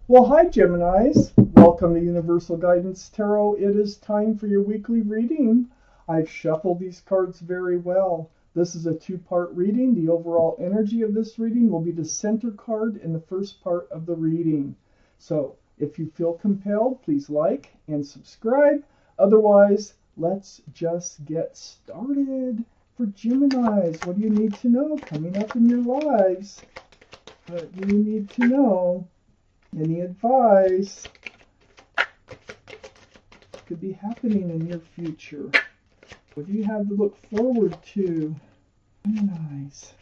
Well, hi, Geminis. Welcome to Universal Guidance Tarot. It is time for your weekly reading. I've shuffled these cards very well. This is a two-part reading. The overall energy of this reading will be the center card in the first part of the reading. So, if you feel compelled, please like and subscribe. Otherwise, let's just get started. For Geminis, what do you need to know coming up in your lives? What do you need to know? Any advice could be happening in your future? What do you have to look forward to? Nice.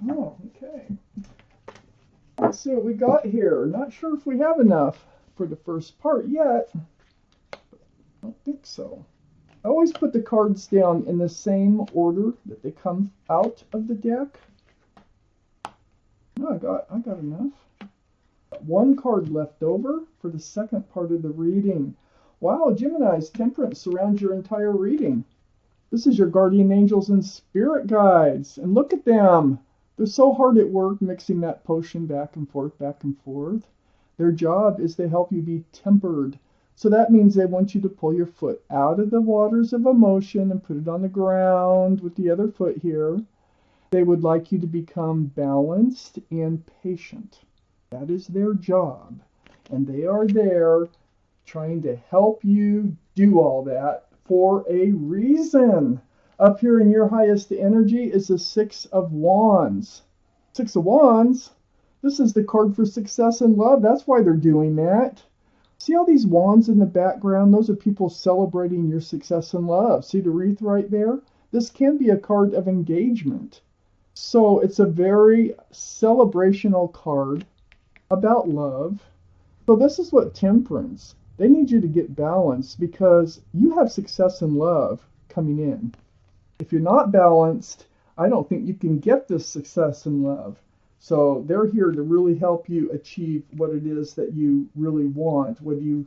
Oh, okay. Let's see what we got here. Not sure if we have enough for the first part yet. I don't think so. I always put the cards down in the same order that they come out of the deck. No, I got enough. One card left over for the second part of the reading. Wow, Gemini's temperance surrounds your entire reading. This is your guardian angels and spirit guides. And look at them. They're so hard at work mixing that potion back and forth, back and forth. Their job is to help you be tempered. So that means they want you to pull your foot out of the waters of emotion and put it on the ground with the other foot here. They would like you to become balanced and patient. That is their job. And they are there trying to help you do all that for a reason. Up here in your highest energy is the Six of Wands. Six of Wands? This is the card for success and love. That's why they're doing that. See all these wands in the background? Those are people celebrating your success and love. See the wreath right there? This can be a card of engagement. So it's a very celebrational card about love. So this is what temperance. They need you to get balanced because you have success in love coming in. If you're not balanced, I don't think you can get this success in love. So they're here to really help you achieve what it is that you really want, whether you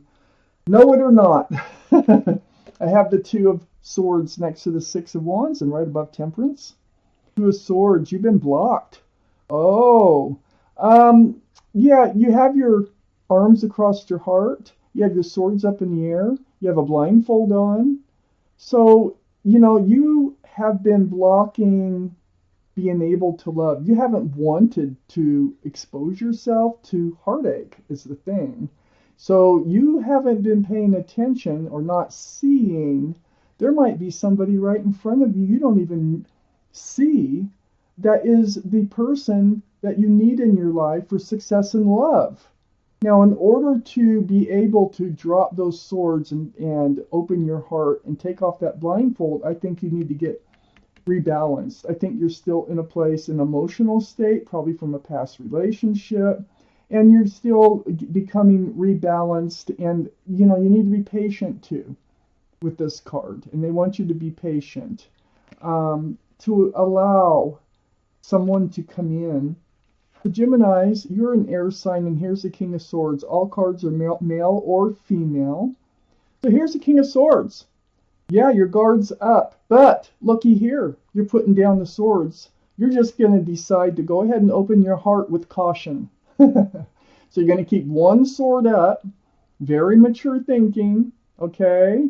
know it or not. I have the Two of Swords next to the Six of Wands and right above temperance. Two of Swords, you've been blocked. Oh, yeah, you have your arms across your heart. You have your swords up in the air. You have a blindfold on. So, you have been blocking being able to love. You haven't wanted to expose yourself to heartache is the thing. So you haven't been paying attention or not seeing. There might be somebody right in front of you you don't even see that is the person that you need in your life for success and love. Now, in order to be able to drop those swords and open your heart and take off that blindfold, I think you need to get rebalanced. I think you're still in a place, an emotional state, probably from a past relationship, and you're still becoming rebalanced, and you need to be patient too with this card, and they want you to be patient to allow someone to come in. The Geminis, you're an air sign, and here's the King of Swords. All cards are male or female. So here's the King of Swords. Yeah, your guard's up, but looky here. You're putting down the swords. You're just going to decide to go ahead and open your heart with caution. So you're going to keep one sword up. Very mature thinking, okay?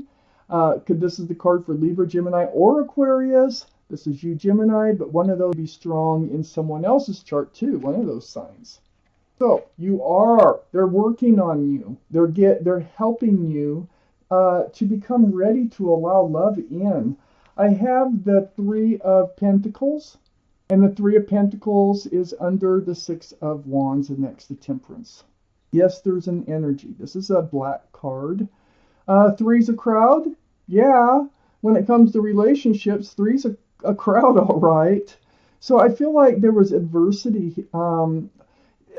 This is the card for Libra, Gemini, or Aquarius. This is you, Gemini, but one of those be strong in someone else's chart too, one of those signs. So they're working on you. They're helping you to become ready to allow love in. I have the Three of Pentacles, and the Three of Pentacles is under the Six of Wands and next to Temperance. Yes, there's an energy. This is a black card. Three's a crowd. Yeah, when it comes to relationships, three's a crowd, all right. So I feel like there was adversity.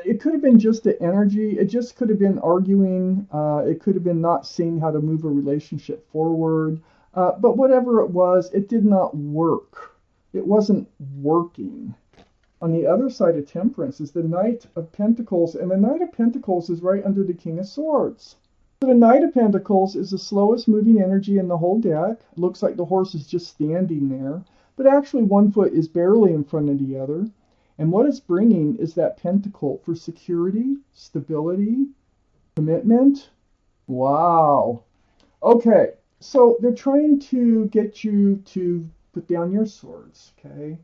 It could have been just the energy. It just could have been arguing. It could have been not seeing how to move a relationship forward. But whatever it was, it did not work. It wasn't working. On the other side of Temperance is the Knight of Pentacles. And the Knight of Pentacles is right under the King of Swords. So the Knight of Pentacles is the slowest moving energy in the whole deck. It looks like the horse is just standing there. But actually one foot is barely in front of the other. And what it's bringing is that pentacle for security, stability, commitment. Wow. Okay, so they're trying to get you to put down your swords, okay?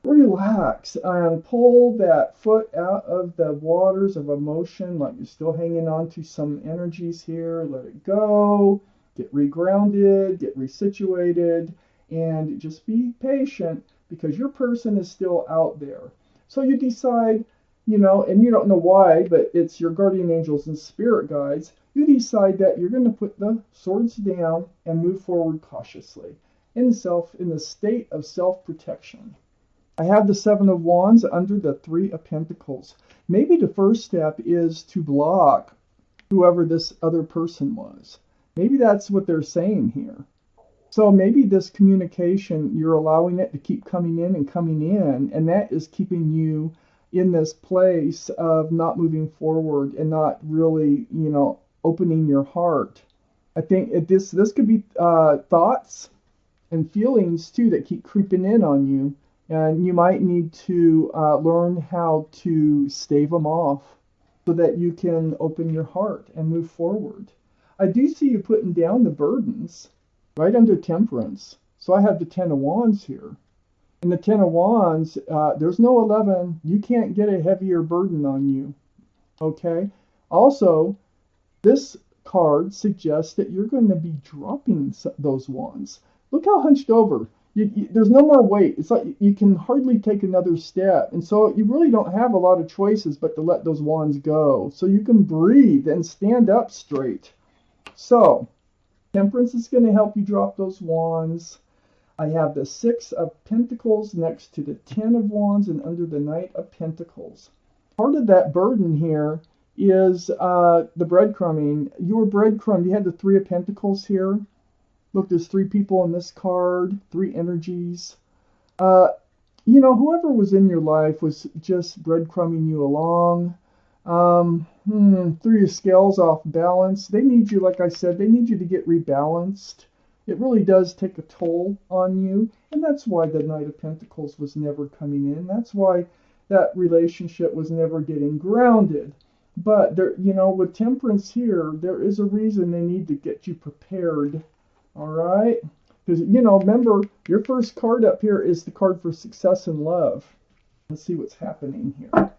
Relax and pull that foot out of the waters of emotion, like you're still hanging on to some energies here. Let it go. Get regrounded, get resituated, and just be patient because your person is still out there. So you decide, and you don't know why, but it's your guardian angels and spirit guides. You decide that you're going to put the swords down and move forward cautiously in the state of self-protection. I have the Seven of Wands under the Three of Pentacles. Maybe the first step is to block whoever this other person was. Maybe that's what they're saying here. So maybe this communication, you're allowing it to keep coming in, and that is keeping you in this place of not moving forward and not really, opening your heart. I think this could be thoughts and feelings too that keep creeping in on you. And you might need to learn how to stave them off so that you can open your heart and move forward. I do see you putting down the burdens right under temperance. So I have the Ten of Wands here. And the Ten of Wands, there's no 11. You can't get a heavier burden on you. Okay? Also, this card suggests that you're going to be dropping those wands. Look how hunched over. There's no more weight. It's like you can hardly take another step. And so you really don't have a lot of choices but to let those wands go. So you can breathe and stand up straight. So temperance is going to help you drop those wands. I have the Six of Pentacles next to the Ten of Wands and under the Knight of Pentacles. Part of that burden here is the breadcrumbing. You were breadcrumbed. You had the Three of Pentacles here. Look, there's three people in this card, three energies. Whoever was in your life was just breadcrumbing you along. Threw your scales off balance. They need you, like I said, they need you to get rebalanced. It really does take a toll on you. And that's why the Knight of Pentacles was never coming in. That's why that relationship was never getting grounded. But there, with temperance here, there is a reason they need to get you prepared. All right, because remember, your first card up here is the card for success and love. Let's see what's happening here.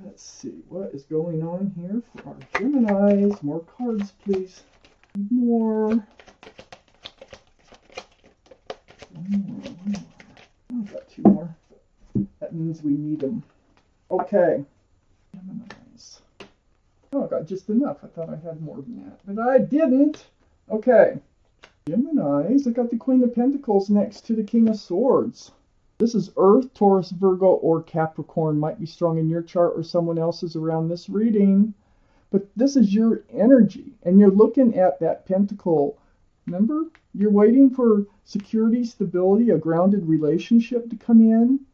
Let's see what is going on here for our Geminis. More cards, please. More. One more. I've got two more. That means we need them. Okay, Geminis. Oh, I got just enough. I thought I had more than that, but I didn't. Okay. Geminis, I got the Queen of Pentacles next to the King of Swords. This is Earth, Taurus, Virgo, or Capricorn. Might be strong in your chart or someone else's around this reading. But this is your energy, and you're looking at that pentacle. Remember? You're waiting for security, stability, a grounded relationship to come in.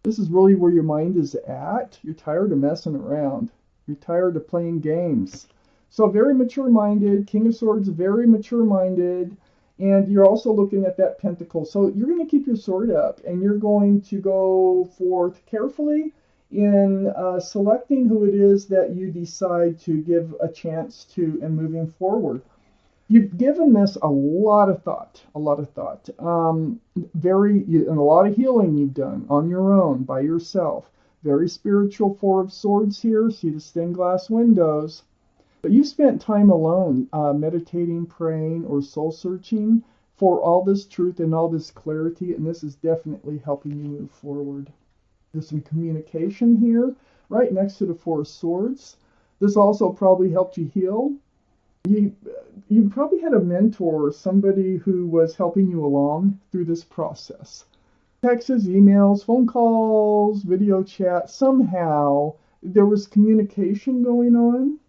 This is really where your mind is at. You're tired of messing around. You're tired of playing games. So very mature-minded. King of Swords, very mature-minded. And you're also looking at that pentacle. So you're going to keep your sword up, and you're going to go forth carefully in selecting who it is that you decide to give a chance to and moving forward. You've given this a lot of thought, and a lot of healing you've done on your own, by yourself. Very spiritual Four of Swords here. See the stained glass windows. But you spent time alone, meditating, praying, or soul searching for all this truth and all this clarity, and this is definitely helping you move forward. There's some communication here, right next to the Four of Swords. This also probably helped you heal. You probably had a mentor, somebody who was helping you along through this process. Texts, emails, phone calls, video chat, somehow there was communication going on.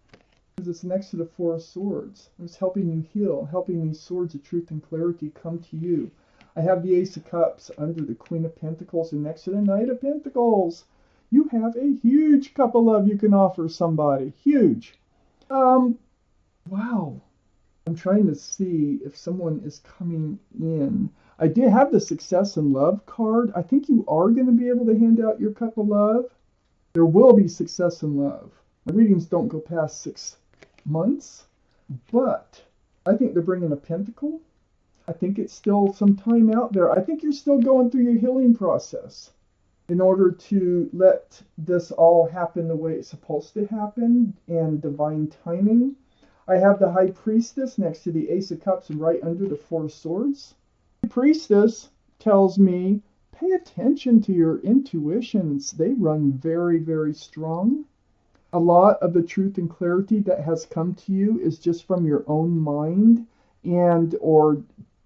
Because it's next to the Four of Swords. It's helping you heal, helping these swords of truth and clarity come to you. I have the Ace of Cups under the Queen of Pentacles and next to the Knight of Pentacles. You have a huge cup of love you can offer somebody. Huge. Wow. I'm trying to see if someone is coming in. I did have the Success in Love card. I think you are going to be able to hand out your cup of love. There will be success in love. My readings don't go past 6 months, but I think they're bringing a pentacle. I think it's still some time out there. I think you're still going through your healing process in order to let this all happen the way it's supposed to happen and divine timing. I have the High Priestess next to the Ace of Cups and right under the Four of Swords. The Priestess tells me, pay attention to your intuitions. They run very, very strong. A lot of the truth and clarity that has come to you is just from your own mind and or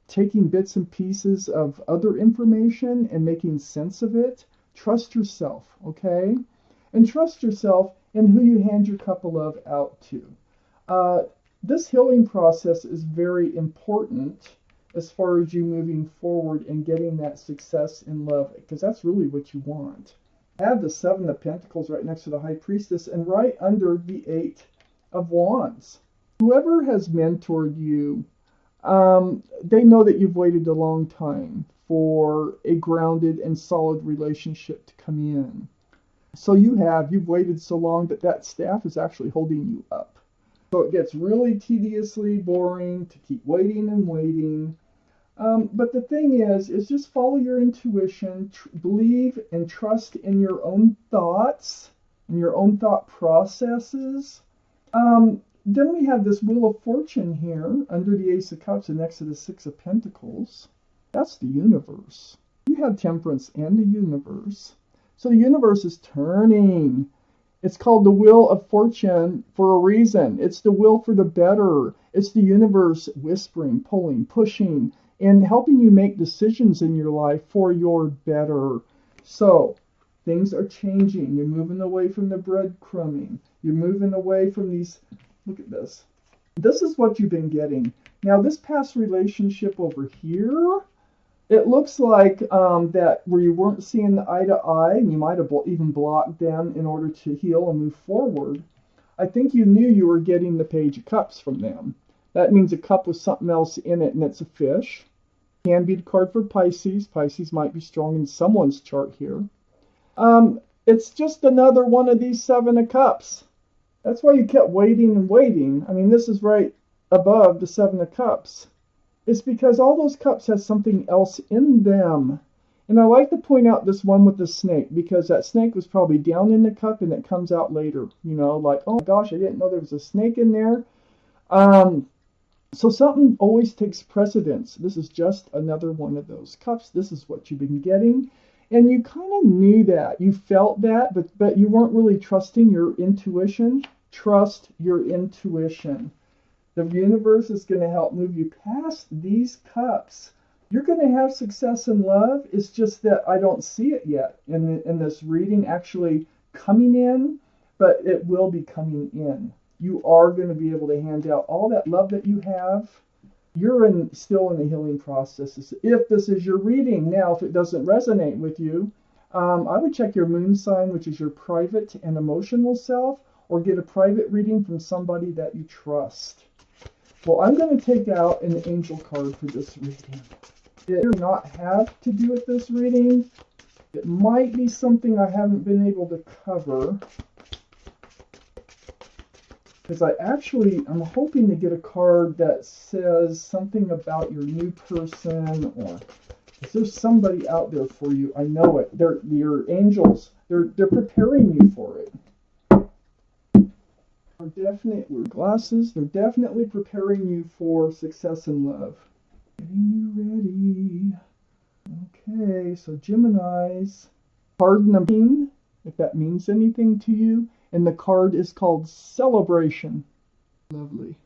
taking bits and pieces of other information and making sense of it. Trust yourself, okay? And trust yourself in who you hand your cup of love out to. This healing process is very important as far as you moving forward and getting that success in love, because that's really what you want. I have the Seven of Pentacles right next to the High Priestess and right under the Eight of Wands. Whoever has mentored you, they know that you've waited a long time for a grounded and solid relationship to come in. So you've waited so long that that staff is actually holding you up. So it gets really tediously boring to keep waiting and waiting. But the thing is just follow your intuition, believe and trust in your own thoughts and your own thought processes. Then we have this Wheel of Fortune here under the Ace of Cups and next to the Six of Pentacles. That's the universe. You have Temperance and the universe. So the universe is turning. It's called the Wheel of Fortune for a reason. It's the will for the better. It's the universe whispering, pulling, pushing, and helping you make decisions in your life for your better. So things are changing. You're moving away from the breadcrumbing. You're moving away from these. Look at this. This is what you've been getting. Now, this past relationship over here, it looks like that where you weren't seeing the eye to eye, and you might have even blocked them in order to heal and move forward. I think you knew you were getting the Page of Cups from them. That means a cup with something else in it, and it's a fish. Can be the card for Pisces. Pisces might be strong in someone's chart here. It's just another one of these Seven of Cups. That's why you kept waiting and waiting. I mean, this is right above the Seven of Cups. It's because all those cups have something else in them. And I like to point out this one with the snake, because that snake was probably down in the cup and it comes out later. You know, like, oh my gosh, I didn't know there was a snake in there. So something always takes precedence. This is just another one of those cups. This is what you've been getting. And you kind of knew that. You felt that, but you weren't really trusting your intuition. Trust your intuition. The universe is going to help move you past these cups. You're going to have success in love. It's just that I don't see it yet in this reading actually coming in, but it will be coming in. You are going to be able to hand out all that love that you have. You're still in the healing process. If this is your reading. Now, if it doesn't resonate with you, I would check your moon sign, which is your private and emotional self, or get a private reading from somebody that you trust. Well, I'm going to take out an angel card for this reading. It does not have to do with this reading. It might be something I haven't been able to cover. Because I'm hoping to get a card that says something about your new person, or is there somebody out there for you? I know it. They're your angels. They're preparing you for it. They're definitely preparing you for success in love. Getting you ready. Okay, so Geminis. Card number 18, if that means anything to you. And the card is called Celebration. Lovely.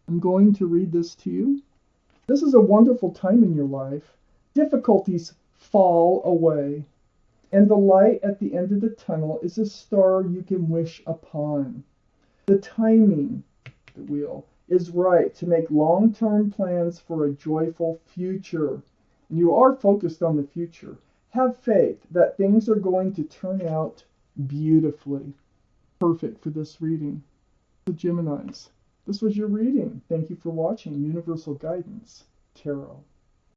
I'm going to read this to you. This is a wonderful time in your life. Difficulties fall away. And the light at the end of the tunnel is a star you can wish upon. The timing, the wheel, is right to make long-term plans for a joyful future. And you are focused on the future. Have faith that things are going to turn out beautifully. Perfect for this reading. The Geminis. This was your reading. Thank you for watching Universal Guidance Tarot.